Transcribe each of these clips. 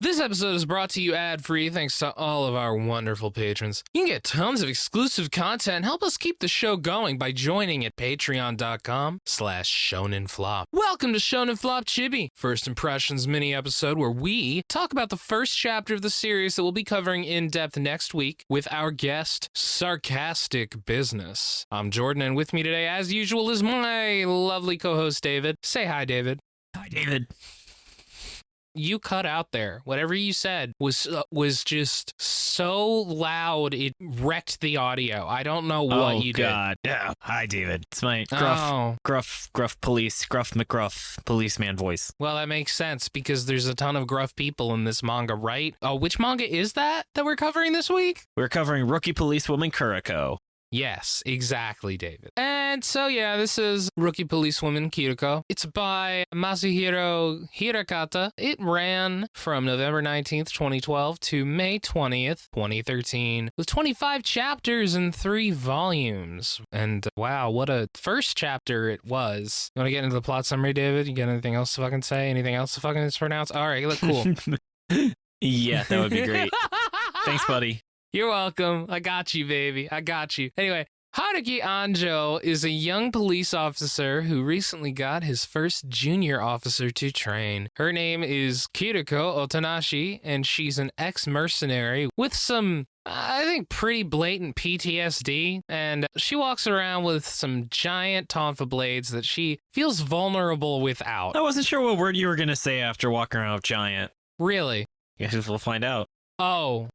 This episode is brought to you ad-free thanks to all of our wonderful patrons. You can get tons of exclusive content and help us keep the show going by joining at patreon.com/shonenflop. Welcome to Shonen Flop Chibi, first impressions mini episode where we talk about the first chapter of the series that we'll be covering in depth next week with our guest, Sarcastic Business. I'm Jordan, and with me today, as usual, is my lovely co-host, David. Say hi, David. Hi, David. You cut out there. Whatever you said was just so loud it wrecked the audio. I don't know what you did. Oh God! Yeah. Hi, David. It's my gruff policeman voice. Well, that makes sense because there's a ton of gruff people in this manga, right? Oh, which manga is that we're covering this week? We're covering Rookie Policewoman Kiruko. Yes, exactly, David. And so, yeah, this is Rookie Policewoman Kiruko. It's by Masahiro Hirakata. It ran from November 19th, 2012 to May 20th, 2013, with 25 chapters and 3 volumes. And wow, what a first chapter it was. You want to get into the plot summary, David? You got anything else to fucking say? Anything else to fucking pronounce? All right, look cool. Yeah, that would be great. Thanks, buddy. You're welcome. I got you, baby. I got you. Anyway, Haruki Anjou is a young police officer who recently got his first junior officer to train. Her name is Kiruko Otonashi, and she's an ex-mercenary with some, I think, pretty blatant PTSD, and she walks around with some giant tonfa blades that she feels vulnerable without. I wasn't sure what word you were going to say after walking around with giant. Really? Guess we'll find out. Oh,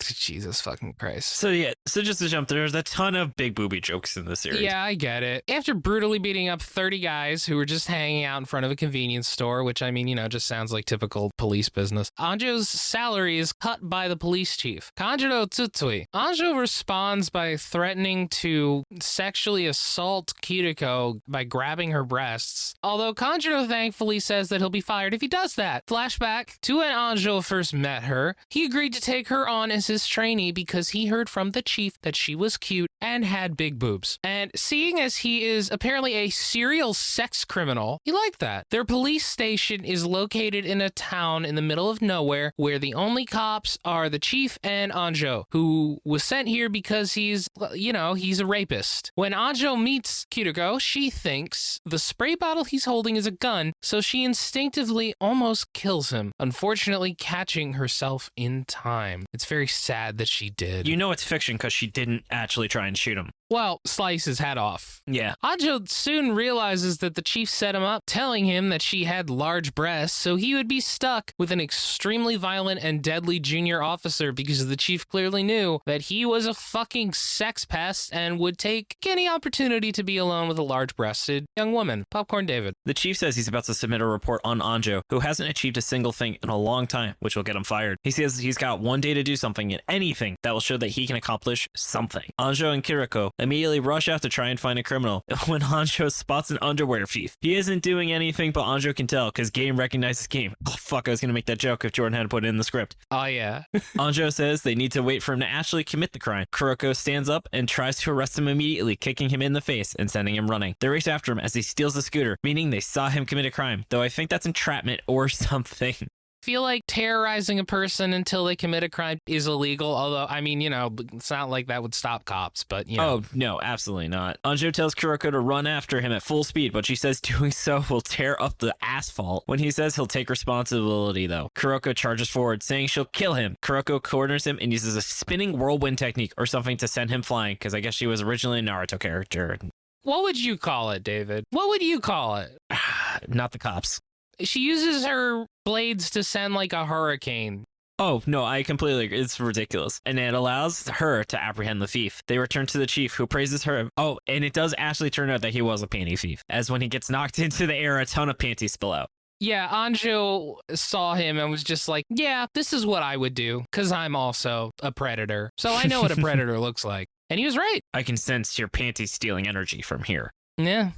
Jesus fucking Christ. So just to jump, there's a ton of big booby jokes in this series. Yeah, I get it. After brutally beating up 30 guys who were just hanging out in front of a convenience store, which, I mean, you know, just sounds like typical police business, Anjou's salary is cut by the police chief, Kanjuro Tsutsui. Anjou responds by threatening to sexually assault Kiruko by grabbing her breasts, although Kanjuro thankfully says that he'll be fired if he does that. Flashback to when Anjou first met her. He agreed to take her on as his trainee because he heard from the chief that she was cute and had big boobs. And seeing as he is apparently a serial sex criminal, he liked that. Their police station is located in a town in the middle of nowhere where the only cops are the chief and Anjou, who was sent here because he's a rapist. When Anjou meets Kiruko, she thinks the spray bottle he's holding is a gun, so she instinctively almost kills him, unfortunately catching herself in time. It's very sad that she did. You know it's fiction because she didn't actually try and shoot him. Well, slice his head off. Yeah. Anjou soon realizes that the chief set him up, telling him that she had large breasts, so he would be stuck with an extremely violent and deadly junior officer because the chief clearly knew that he was a fucking sex pest and would take any opportunity to be alone with a large-breasted young woman. Popcorn David. The chief says he's about to submit a report on Anjou, who hasn't achieved a single thing in a long time, which will get him fired. He says he's got one day to do something and anything that will show that he can accomplish something. Anjou and Kiruko immediately rush out to try and find a criminal when Anjou spots an underwear thief. He isn't doing anything, but Anjou can tell because game recognizes game. Oh fuck, I was gonna make that joke if Jordan had put it in the script. Oh yeah. Anjou says they need to wait for him to actually commit the crime. Kiruko stands up and tries to arrest him immediately, kicking him in the face and sending him running. They race after him as he steals a scooter, meaning they saw him commit a crime, though I think that's entrapment or something. Feel like terrorizing a person until they commit a crime is illegal, although, I mean, you know, it's not like that would stop cops, but, you know. Oh, no, absolutely not. Anjou tells Kiruko to run after him at full speed, but she says doing so will tear up the asphalt. When he says he'll take responsibility, though, Kiruko charges forward, saying she'll kill him. Kiruko corners him and uses a spinning whirlwind technique or something to send him flying, because I guess she was originally a Naruto character. What would you call it, David? What would you call it? Not the cops. She uses her blades to send like a hurricane. Oh, no, I completely agree. It's ridiculous. And it allows her to apprehend the thief. They return to the chief, who praises her. Oh, and it does actually turn out that he was a panty thief, as when he gets knocked into the air, a ton of panties spill out. Yeah, Anjou saw him and was just like, yeah, this is what I would do, because I'm also a predator. So I know what a predator looks like. And he was right. I can sense your panty stealing energy from here. Yeah.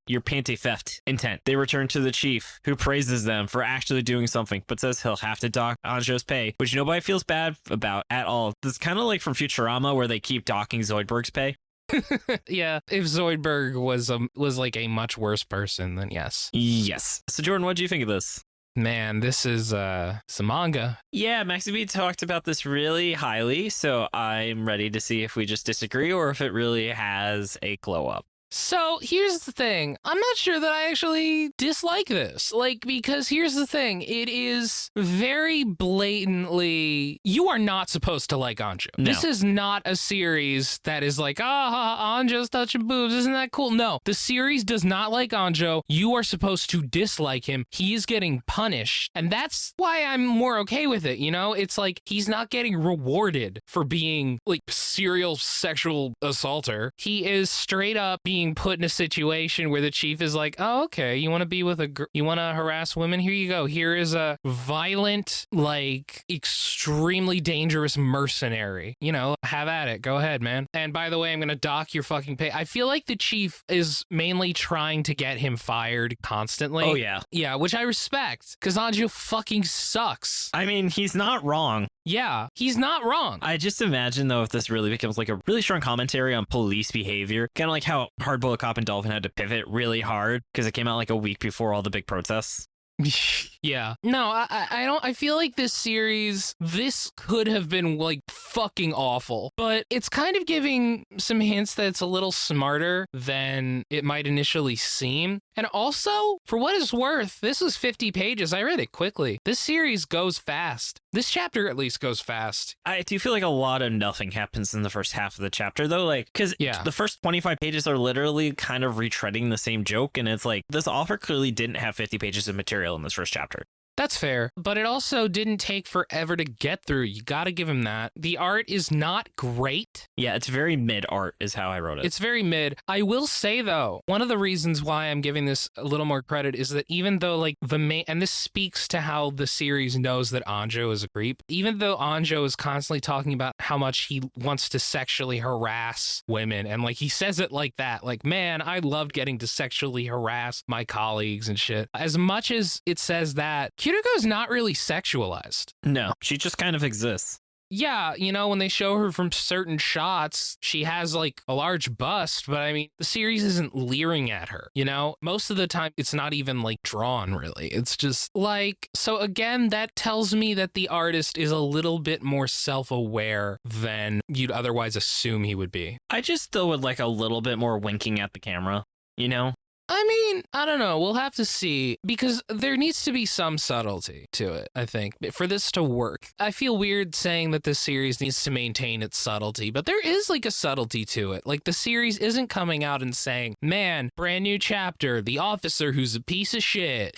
Your panty theft intent. They return to the chief, who praises them for actually doing something, but says he'll have to dock Anjou's pay, which nobody feels bad about at all. This is kind of like from Futurama, where they keep docking Zoidberg's pay. Yeah, if Zoidberg was like a much worse person, then yes. Yes. So Jordan, what do you think of this? Man, this is some manga. Yeah, Maxi B talked about this really highly, so I'm ready to see if we just disagree or if it really has a glow up. So here's the thing. I'm not sure that I actually dislike this. Because here's the thing. It is very blatantly, you are not supposed to like Anjou. No. This is not a series that is like, Anjou's touching boobs. Isn't that cool? No, the series does not like Anjou. You are supposed to dislike him. He is getting punished. And that's why I'm more okay with it. You know, it's like he's not getting rewarded for being like serial sexual assaulter. He is straight up being put in a situation where the chief is like, oh, okay, you want to be with you want to harass women? Here you go. Here is a violent, like extremely dangerous mercenary. You know, have at it. Go ahead, man. And by the way, I'm going to dock your fucking pay. I feel like the chief is mainly trying to get him fired constantly. Oh, yeah. Yeah, which I respect because Anjou fucking sucks. I mean, he's not wrong. Yeah, he's not wrong. I just imagine, though, if this really becomes like a really strong commentary on police behavior, kind of like how Hardboiled Cop and Dolphin had to pivot really hard because it came out like a week before all the big protests. Yeah. No, I don't. I feel like this series, this could have been like fucking awful, but it's kind of giving some hints that it's a little smarter than it might initially seem. And also, for what it's worth, this was 50 pages. I read it quickly. This series goes fast. This chapter at least goes fast. I do feel like a lot of nothing happens in the first half of the chapter, though, like, because the first 25 pages are literally kind of retreading the same joke, and it's like, this author clearly didn't have 50 pages of material in this first chapter. That's fair, but it also didn't take forever to get through. You gotta give him that. The art is not great. Yeah, it's very mid art is how I wrote it. It's very mid. I will say, though, one of the reasons why I'm giving this a little more credit is that even though, like, the main, and this speaks to how the series knows that Anjou is a creep, even though Anjou is constantly talking about how much he wants to sexually harass women, and, like, he says it like that, like, man, I loved getting to sexually harass my colleagues and shit. As much as it says that, Kiruko's not really sexualized. No, she just kind of exists. Yeah, you know, when they show her from certain shots, she has like a large bust, but I mean, the series isn't leering at her, you know? Most of the time, it's not even like drawn really. It's just like, so again, that tells me that the artist is a little bit more self-aware than you'd otherwise assume he would be. I just still would like a little bit more winking at the camera, you know? I mean, I don't know. We'll have to see because there needs to be some subtlety to it, I think, for this to work. I feel weird saying that this series needs to maintain its subtlety, but there is like a subtlety to it. Like the series isn't coming out and saying, man, brand new chapter, the officer who's a piece of shit.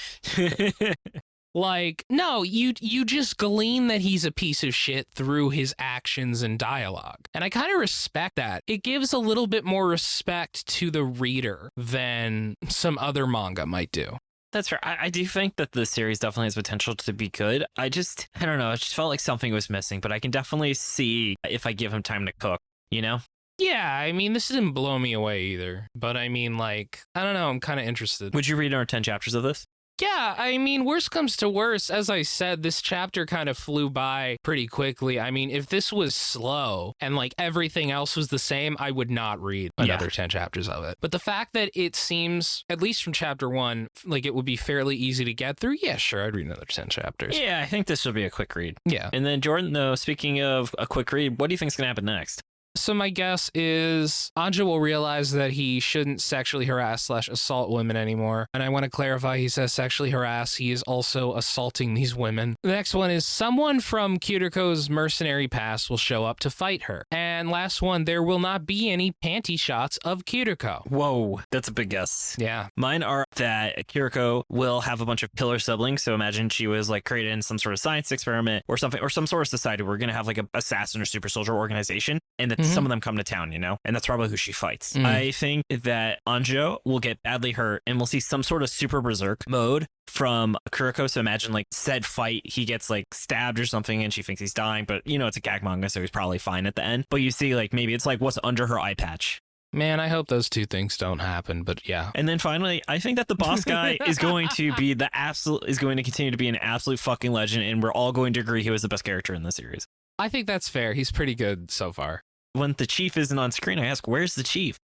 Like, no, you just glean that he's a piece of shit through his actions and dialogue. And I kind of respect that. It gives a little bit more respect to the reader than some other manga might do. That's fair. I do think that the series definitely has potential to be good. I don't know. It just felt like something was missing, but I can definitely see if I give him time to cook, you know? Yeah, I mean, this didn't blow me away either. But I mean, like, I don't know. I'm kind of interested. Would you read our 10 chapters of this? Yeah, I mean, worst comes to worst, as I said, this chapter kind of flew by pretty quickly. I mean, if this was slow and like everything else was the same, I would not read another 10 chapters of it. But the fact that it seems, at least from chapter 1, like it would be fairly easy to get through, yeah, sure, I'd read another 10 chapters. Yeah, I think this will be a quick read. Yeah. And then Jordan, though, speaking of a quick read, what do you think is going to happen next? So my guess is Anjou will realize that he shouldn't sexually harass / assault women anymore. And I want to clarify, he says sexually harass. He is also assaulting these women. The next one is someone from Kiruko's mercenary past will show up to fight her. And last one, there will not be any panty shots of Kiruko. Whoa, that's a big guess. Yeah. Mine are that Kiruko will have a bunch of pillar siblings. So imagine she was like created in some sort of science experiment or something, or some sort of society. We're going to have like a assassin or super soldier organization. And that some of them come to town, you know? And that's probably who she fights. I think that Anjou will get badly hurt and we'll see some sort of super berserk mode from Kiruko. So imagine like said fight, he gets like stabbed or something and she thinks he's dying, but you know, it's a gag manga, so he's probably fine at the end. But you see like maybe it's like what's under her eye patch. Man, I hope those two things don't happen, but yeah. And then finally, I think that the boss guy is going to be going to continue to be an absolute fucking legend, and we're all going to agree he was the best character in the series. I think that's fair. He's pretty good so far. When the chief isn't on screen, I ask, where's the chief?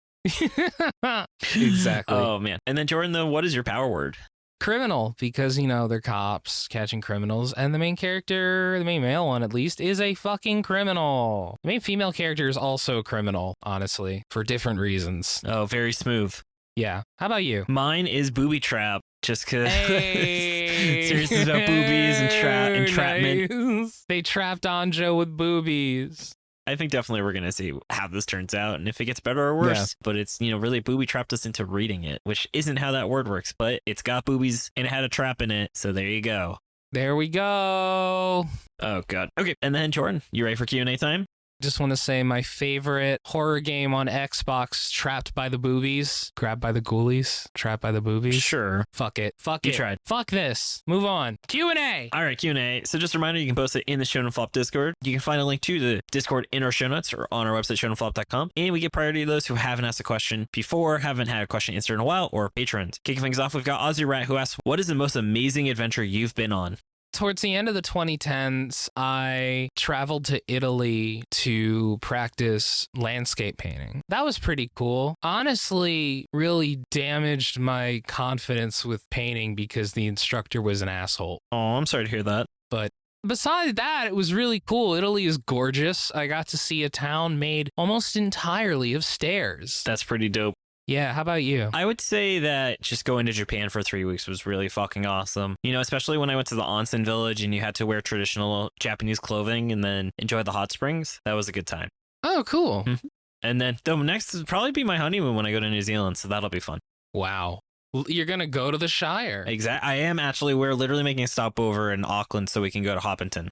Exactly. Oh, man. And then Jordan, though, what is your power word? criminal because, you know, they're cops catching criminals, and the main character, the main male one at least, is a fucking criminal. The main female character is also a criminal, honestly, for different reasons. Oh, very smooth. Yeah. How about you? Mine is Booby Trap, just because Hey. series is about boobies and entrapment. Nice. They trapped Anjou with boobies. I think definitely we're going to see how this turns out and if it gets better or worse. Yeah. But it's, you know, really booby trapped us into reading it, which isn't how that word works, but it's got boobies and it had a trap in it. So there you go. There we go. Oh, God. Okay. And then, Jordan, you ready for Q&A time? Just want to say my favorite horror game on Xbox, Trapped by the Boobies. Grabbed by the Ghoulies. Trapped by the Boobies. Sure. Fuck it. Fuck you it. Tried. Fuck this. Move on. Q&A. All right, Q&A. So just a reminder, you can post it in the Shonen Flop Discord. You can find a link to the Discord in our show notes or on our website, shonenflop.com. And we get priority to those who haven't asked a question before, haven't had a question answered in a while, or patrons. Kicking things off, we've got Aussie Rat who asks, what is the most amazing adventure you've been on? Towards the end of the 2010s, I traveled to Italy to practice landscape painting. That was pretty cool. Honestly, really damaged my confidence with painting because the instructor was an asshole. Oh, I'm sorry to hear that. But besides that, it was really cool. Italy is gorgeous. I got to see a town made almost entirely of stairs. That's pretty dope. Yeah, how about you? I would say that just going to Japan for 3 weeks was really fucking awesome. You know, especially when I went to the onsen village and you had to wear traditional Japanese clothing and then enjoy the hot springs. That was a good time. Oh, cool. Mm-hmm. And then the next would probably be my honeymoon when I go to New Zealand, so that'll be fun. Wow. You're going to go to the Shire. Exactly. I am actually. We're literally making a stopover in Auckland so we can go to Hoppenton.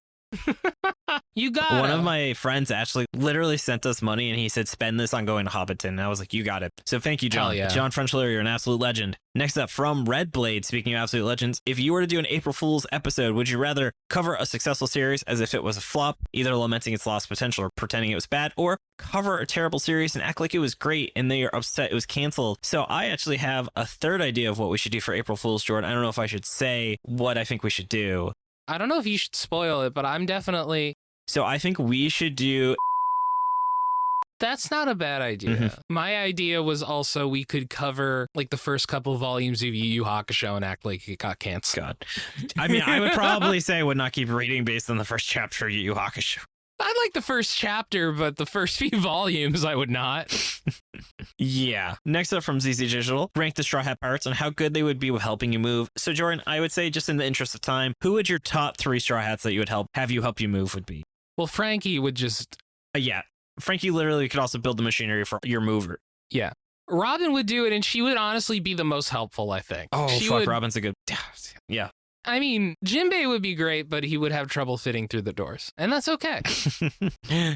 You got One of my friends actually literally sent us money and he said, spend this on going to Hobbiton. And I was like, you got it. So thank you, John. Yeah. John Frenchler, you're an absolute legend. Next up from Red Blade, speaking of absolute legends, if you were to do an April Fool's episode, would you rather cover a successful series as if it was a flop, either lamenting its lost potential or pretending it was bad, or cover a terrible series and act like it was great and they are upset it was canceled? So I actually have a third idea of what we should do for April Fool's, Jordan. I don't know if I should say what I think we should do. I don't know if you should spoil it, but I'm definitely... So I think we should do... That's not a bad idea. Mm-hmm. My idea was also we could cover like the first couple volumes of Yu Yu Hakusho and act like it got canceled. God. I mean, I would probably say I would not keep reading based on the first chapter of Yu Yu Hakusho. I like the first chapter, but the first few volumes I would not. Yeah. Next up from ZZ Digital, rank the Straw Hat Pirates on how good they would be with helping you move. So Jordan, I would say just in the interest of time, who would your top 3 Straw Hats that you would help you move would be? Well, Frankie would just... Yeah. Frankie literally could also build the machinery for your mover. Yeah. Robin would do it, and she would honestly be the most helpful, I think. Oh, she fuck, would... Robin's a good... Yeah. I mean, Jinbei would be great, but he would have trouble fitting through the doors. And that's okay.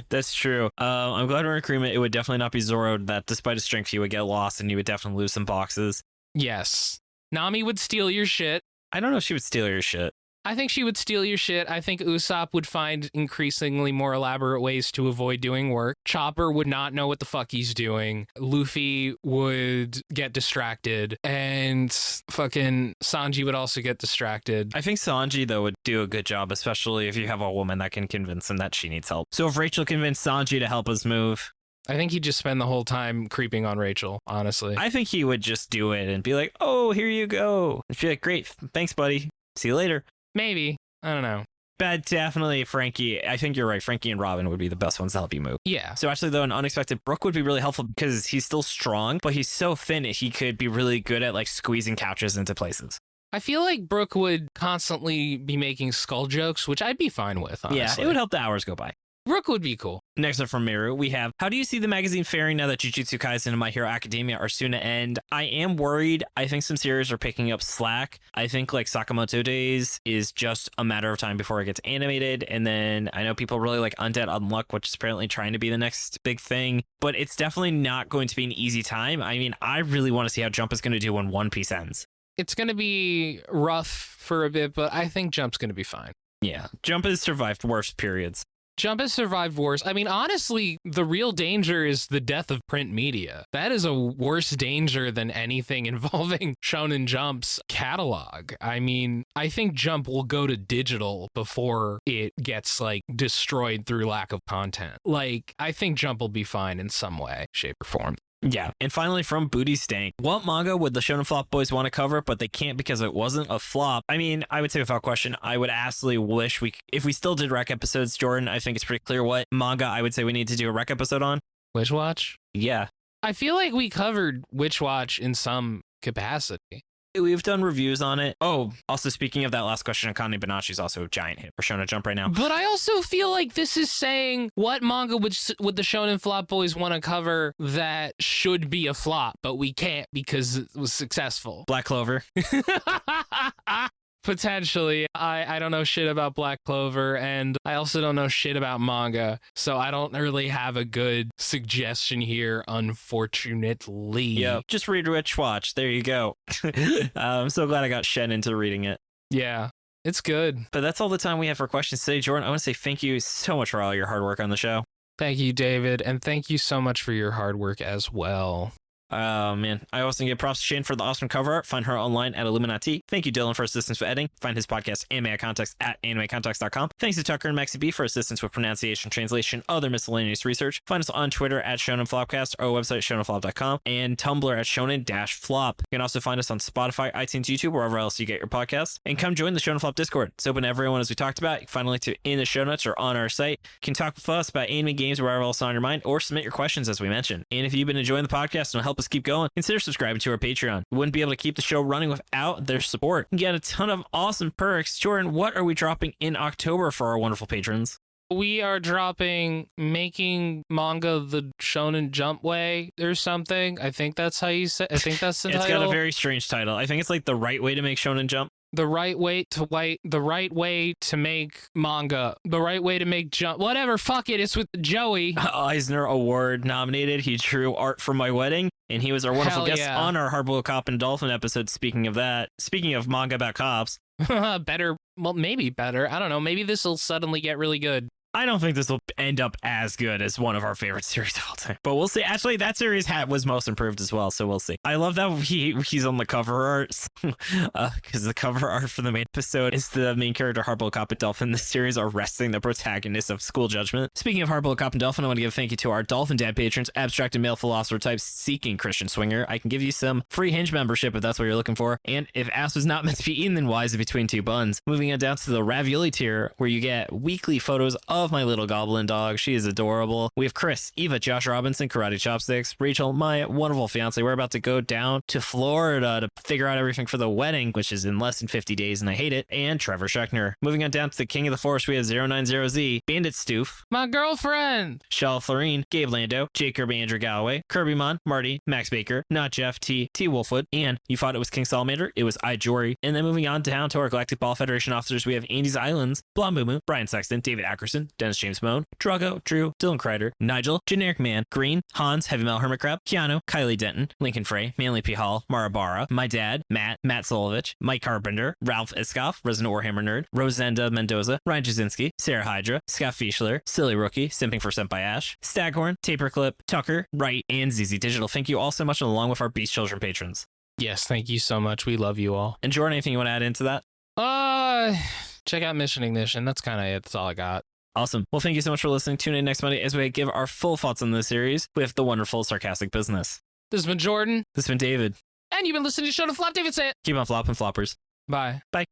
That's true. I'm glad we're in agreement. It would definitely not be Zoro that despite his strength, he would get lost and you would definitely lose some boxes. Yes. Nami would steal your shit. I don't know if she would steal your shit. I think she would steal your shit. I think Usopp would find increasingly more elaborate ways to avoid doing work. Chopper would not know what the fuck he's doing. Luffy would get distracted. And fucking Sanji would also get distracted. I think Sanji, though, would do a good job, especially if you have a woman that can convince him that she needs help. So if Rachel convinced Sanji to help us move... I think he'd just spend the whole time creeping on Rachel, honestly. I think he would just do it and be like, oh, here you go. And she'd be like, great, thanks, buddy. See you later. Maybe. I don't know. But definitely Frankie. I think you're right. Frankie and Robin would be the best ones to help you move. Yeah. So actually, though, an unexpected Brook would be really helpful because he's still strong, but he's so thin he could be really good at like squeezing couches into places. I feel like Brooke would constantly be making skull jokes, which I'd be fine with, honestly. Yeah, it would help the hours go by. Brooke would be cool. Next up from Miru, we have, how do you see the magazine faring now that Jujutsu Kaisen and My Hero Academia are soon to end? I am worried. I think some series are picking up slack. I think like Sakamoto Days is just a matter of time before it gets animated. And then I know people really like Undead Unluck, which is apparently trying to be the next big thing. But it's definitely not going to be an easy time. I mean, I really want to see how Jump is going to do when One Piece ends. It's going to be rough for a bit, but I think Jump's going to be fine. Yeah, Jump has survived worse periods. Jump has survived wars. I mean, honestly, the real danger is the death of print media. That is a worse danger than anything involving Shonen Jump's catalog. I mean, I think Jump will go to digital before it gets, like, destroyed through lack of content. Like, I think Jump will be fine in some way, shape, or form. Yeah. And finally, from Booty Stank, what manga would the Shonen Flop Boys want to cover, but they can't because it wasn't a flop? I mean, I would say without question, I would absolutely wish if we still did rec episodes, Jordan, I think it's pretty clear what manga I would say we need to do a rec episode on. Witch Watch? Yeah. I feel like we covered Witch Watch in some capacity. We've done reviews on it. Oh, also speaking of that last question, Akane Banashi is also a giant hit for Shonen Jump right now. But I also feel like this is saying what manga would the Shonen Flop Boys want to cover that should be a flop, but we can't because it was successful. Black Clover. Potentially. I don't know shit about Black Clover, and I also don't know shit about manga, so I don't really have a good suggestion here, unfortunately. Yeah, just read Witch Watch. There you go. I'm so glad I got Shen into reading it. Yeah, it's good. But that's all the time we have for questions today, Jordan. I want to say thank you so much for all your hard work on the show. Thank you, David, and thank you so much for your hard work as well. Oh, man. I also give props to Shane for the awesome cover art. Find her online at illuminyatea. Thank you, Dylan, for assistance with editing. Find his podcast, Anime at Context, at animecontext.com. Thanks to Tucker and Maxi B for assistance with pronunciation, translation, other miscellaneous research. Find us on Twitter at ShonenFlopcast, our website, shonenflop.com, and Tumblr at shonen-flop. You can also find us on Spotify, iTunes, YouTube, wherever else you get your podcasts. And come join the Shonen Flop Discord. It's open to everyone, as we talked about. You can find a link to in the show notes or on our site. You can talk with us about anime, games, wherever else on your mind, or submit your questions, as we mentioned. And if you've been enjoying the podcast and will help us keep going, consider subscribing to our Patreon. We wouldn't be able to keep the show running without their support. You get a ton of awesome perks. Jordan, what are we dropping in October for our wonderful patrons? We are dropping Making Manga the Shonen Jump Way or something. I think that's how you say. I think that's the It's title. got a very strange title. I think it's like the right way to make Shonen Jump. The right way to make manga. The right way to make jump. Whatever. Fuck it. It's with Joey. Eisner Award nominated. He drew art for my wedding, and he was our wonderful Hell guest yeah. on our Hardboiled Cop and Dolphin episode. Speaking of that, speaking of manga about cops, Better. Well, maybe better. I don't know. Maybe this will suddenly get really good. I don't think this will end up as good as one of our favorite series of all time, but we'll see. Actually, that series was most improved as well, so we'll see. I love that he's on the cover art, because the cover art for the main episode is the main character, Hardboiled Cop and Dolphin. This series arresting the protagonist of School Judgment. Speaking of Hardboiled Cop and Dolphin, I want to give a thank you to our Dolphin Dad patrons, abstracted male philosopher types seeking Christian swinger. I can give you some free Hinge membership if that's what you're looking for, and if ass was not meant to be eaten, then why is it between two buns? Moving on down to the ravioli tier, where you get weekly photos of my little goblin dog. She is adorable. We have Chris, Eva, Josh Robinson, Karate Chopsticks, Rachel, my wonderful fiance. We're about to go down to Florida to figure out everything for the wedding, which is in less than 50 days, and I hate it. And Trevor Schechner. Moving on down to the King of the Forest, we have 090Z, Bandit Stoof, My girlfriend. Shell Florine, Gabe Lando, Jake Kirby, Andrew Galloway, Kirby Mon, Marty, Max Baker, Not Jeff, T Wolfwood, and you thought it was King Salamander, it was I Jory. And then moving on down to our Galactic Ball Federation officers, we have Andy's Islands, Blonde Moo, Brian Sexton, David Ackerson, Dennis James Moan, Drago, Drew, Dylan Crider, Nigel, Generic Man, Green, Hans, Heavy Metal Hermit Crab, Keanu, Kylie Denton, Lincoln Frey, Manly P. Hall, Marabara, my dad, Matt Solovich, Mike Carpenter, Ralph Iskoff, Resident Warhammer Nerd, Rosenda Mendoza, Ryan Jasinski, Sarah Hydra, Scott Fischler, Silly Rookie, Simping for Senpai Ash, Staghorn, Taperclip, Tucker, Wright, and ZZ Digital. Thank you all so much, along with our Beast Children patrons. Yes, thank you so much. We love you all. And Jordan, anything you want to add into that? Check out Mission Ignition. That's kind of it. That's all I got. Awesome. Well, thank you so much for listening. Tune in next Monday as we give our full thoughts on this series with the wonderful Sarcastic Business. This has been Jordan. This has been David. And you've been listening to Shonen Flop. David, say it. Keep on flopping, floppers. Bye. Bye.